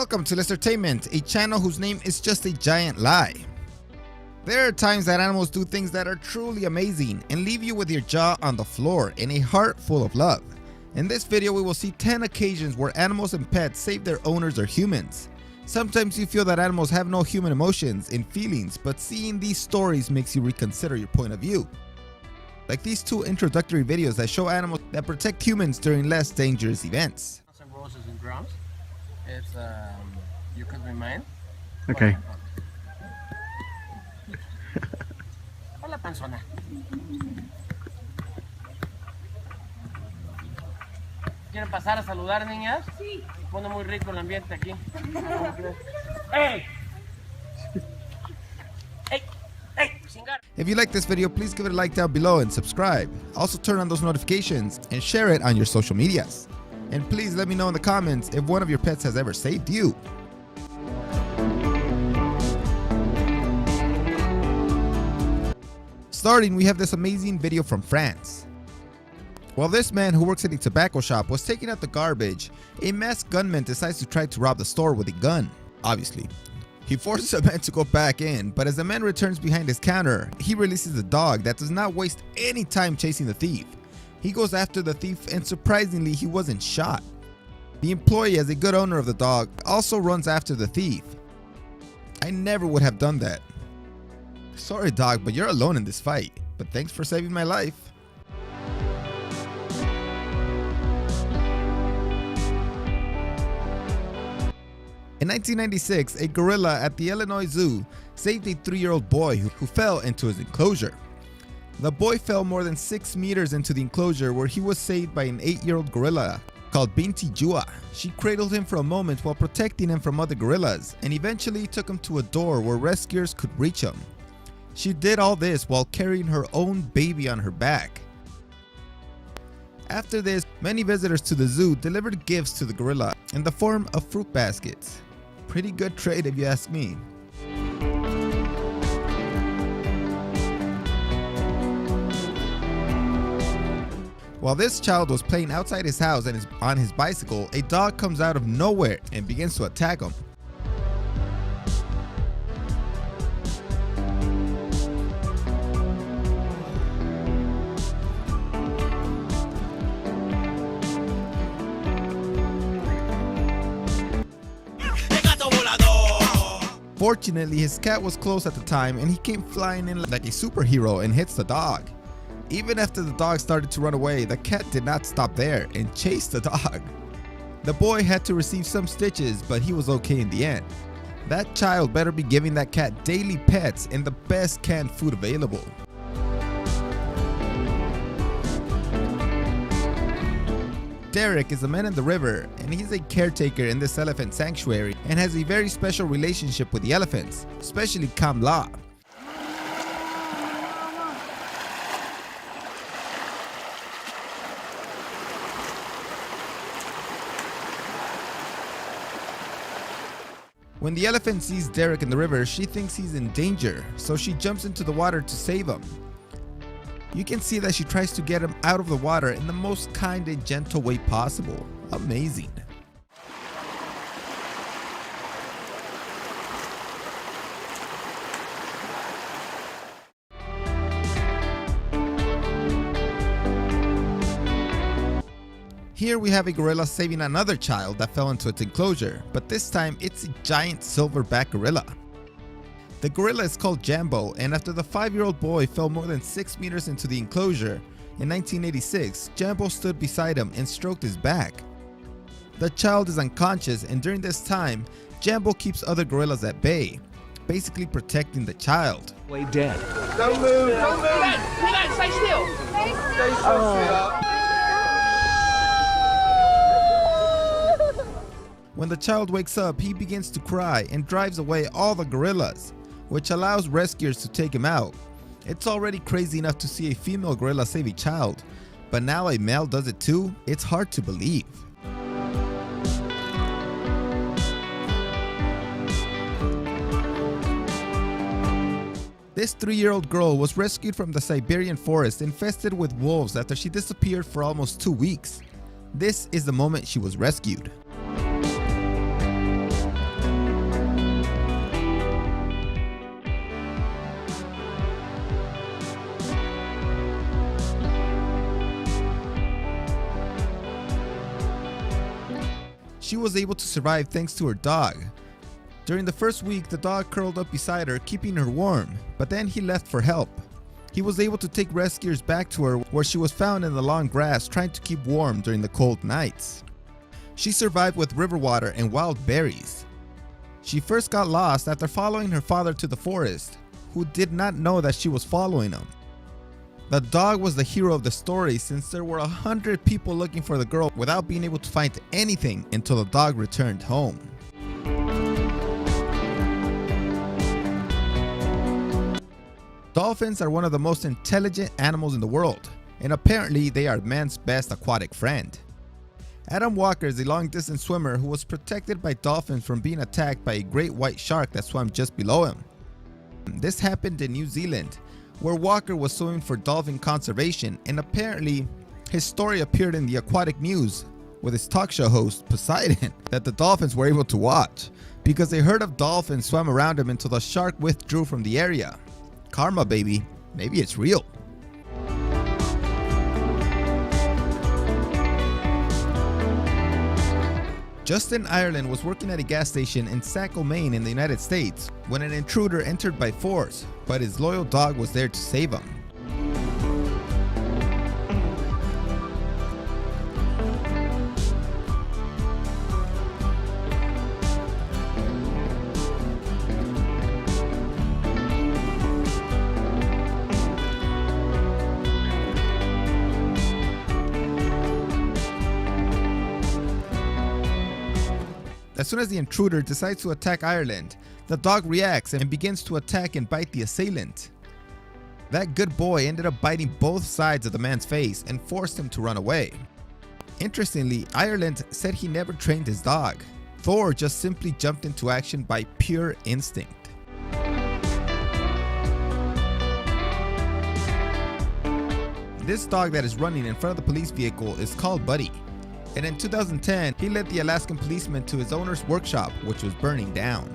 Welcome to Listertainment, a channel whose name is just a giant lie. There are times that animals do things that are truly amazing and leave you with your jaw on the floor and a heart full of love. In this video we will see 10 occasions where animals and pets save their owners or humans. Sometimes you feel that animals have no human emotions and feelings, but seeing these stories makes you reconsider your point of view. Like these two introductory videos that show animals that protect humans during less dangerous events. Some roses and drums. It's you could be mine. Okay. Hola, panzona. ¿Quieren pasar a saludar, niñas? Sí. Pone muy rico el ambiente aquí. ¡Ey! ¡Ey! ¡Ey! Chingar. If you like this video, please give it a like down below and subscribe. Also turn on those notifications and share it on your social medias. And please let me know in the comments if one of your pets has ever saved you. Starting, we have this amazing video from France. While this man who works at a tobacco shop was taking out the garbage, a masked gunman decides to try to rob the store with a gun, obviously. He forces the man to go back in, but as the man returns behind his counter, he releases a dog that does not waste any time chasing the thief. He goes after the thief and surprisingly he wasn't shot. The employee, as a good owner of the dog, also runs after the thief. I never would have done that. Sorry dog, but you're alone in this fight, but thanks for saving my life. In 1996, a gorilla at the Illinois Zoo saved a 3-year-old boy who fell into his enclosure. The boy fell more than 6 meters into the enclosure where he was saved by an 8-year-old gorilla called Binti Jua. She cradled him for a moment while protecting him from other gorillas and eventually took him to a door where rescuers could reach him. She did all this while carrying her own baby on her back. After this, many visitors to the zoo delivered gifts to the gorilla in the form of fruit baskets. Pretty good trade if you ask me. While this child was playing outside his house and on his bicycle, a dog comes out of nowhere and begins to attack him. Fortunately, his cat was close at the time and he came flying in like a superhero and hits the dog. Even after the dog started to run away, the cat did not stop there and chased the dog. The boy had to receive some stitches, but he was okay in the end. That child better be giving that cat daily pets and the best canned food available. Derek is a man in the river and he's a caretaker in this elephant sanctuary and has a very special relationship with the elephants, especially Kamla. When the elephant sees Derek in the river, she thinks he's in danger, so she jumps into the water to save him. You can see that she tries to get him out of the water in the most kind and gentle way possible. Amazing. Here we have a gorilla saving another child that fell into its enclosure, but this time it's a giant silverback gorilla. The gorilla is called Jambo, and after the 5-year-old boy fell more than 6 meters into the enclosure, in 1986, Jambo stood beside him and stroked his back. The child is unconscious, and during this time, Jambo keeps other gorillas at bay, basically protecting the child. Lay dead. Don't move! Don't move! Stay still! Stay still! When the child wakes up, he begins to cry and drives away all the gorillas, which allows rescuers to take him out. It's already crazy enough to see a female gorilla save a child, but now a male does it too? It's hard to believe. This 3-year-old girl was rescued from the Siberian forest infested with wolves after she disappeared for almost 2 weeks. This is the moment she was rescued. She was able to survive thanks to her dog. During the first week, the dog curled up beside her, keeping her warm, but then he left for help. He was able to take rescuers back to her, where she was found in the long grass trying to keep warm during the cold nights. She survived with river water and wild berries. She first got lost after following her father to the forest, who did not know that she was following him. The dog was the hero of the story, since there were 100 people looking for the girl without being able to find anything until the dog returned home. Dolphins are one of the most intelligent animals in the world, and apparently they are man's best aquatic friend. Adam Walker is a long-distance swimmer who was protected by dolphins from being attacked by a great white shark that swam just below him. This happened in New Zealand, where Walker was swimming for dolphin conservation, and apparently his story appeared in the aquatic news with his talk show host Poseidon that the dolphins were able to watch because a herd of dolphins swam around him until the shark withdrew from the area. Karma, baby. Maybe it's real. Justin Ireland was working at a gas station in Saco, Maine in the United States when an intruder entered by force, but his loyal dog was there to save him. As soon as the intruder decides to attack Ireland, the dog reacts and begins to attack and bite the assailant. That good boy ended up biting both sides of the man's face and forced him to run away. Interestingly, Ireland said he never trained his dog. Thor just simply jumped into action by pure instinct. This dog that is running in front of the police vehicle is called Buddy. And in 2010, he led the Alaskan policeman to his owner's workshop, which was burning down.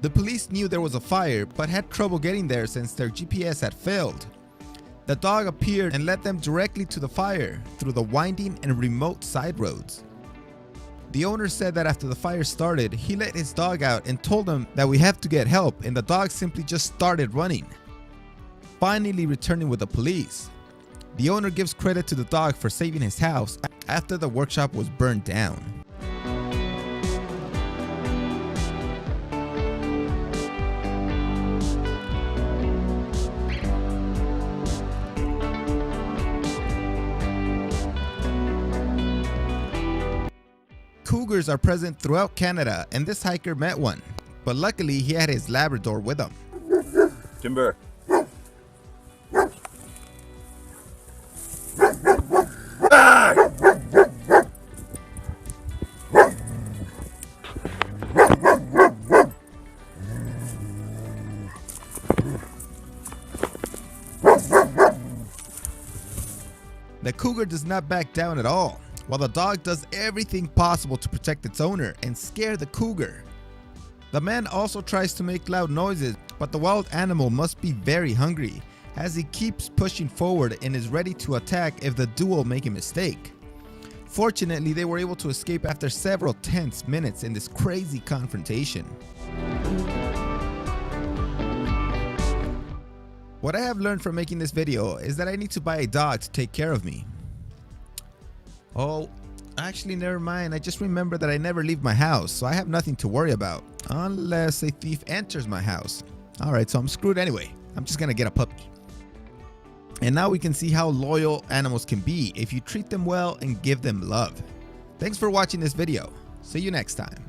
The police knew there was a fire, but had trouble getting there since their GPS had failed. The dog appeared and led them directly to the fire through the winding and remote side roads. The owner said that after the fire started, he let his dog out and told them that we have to get help, and the dog simply just started running, finally returning with the police. The owner gives credit to the dog for saving his house after the workshop was burned down. Cougars are present throughout Canada, and this hiker met one, but luckily he had his Labrador with him. Timber. The cougar does not back down at all, while the dog does everything possible to protect its owner and scare the cougar. The man also tries to make loud noises, but the wild animal must be very hungry, as he keeps pushing forward and is ready to attack if the duo make a mistake. Fortunately, they were able to escape after several tense minutes in this crazy confrontation. What I have learned from making this video is that I need to buy a dog to take care of me. Oh, actually never mind, I just remembered that I never leave my house, so I have nothing to worry about, unless a thief enters my house. Alright, so I'm screwed anyway. I'm just gonna get a puppy. And now we can see how loyal animals can be if you treat them well and give them love. Thanks for watching this video. See you next time.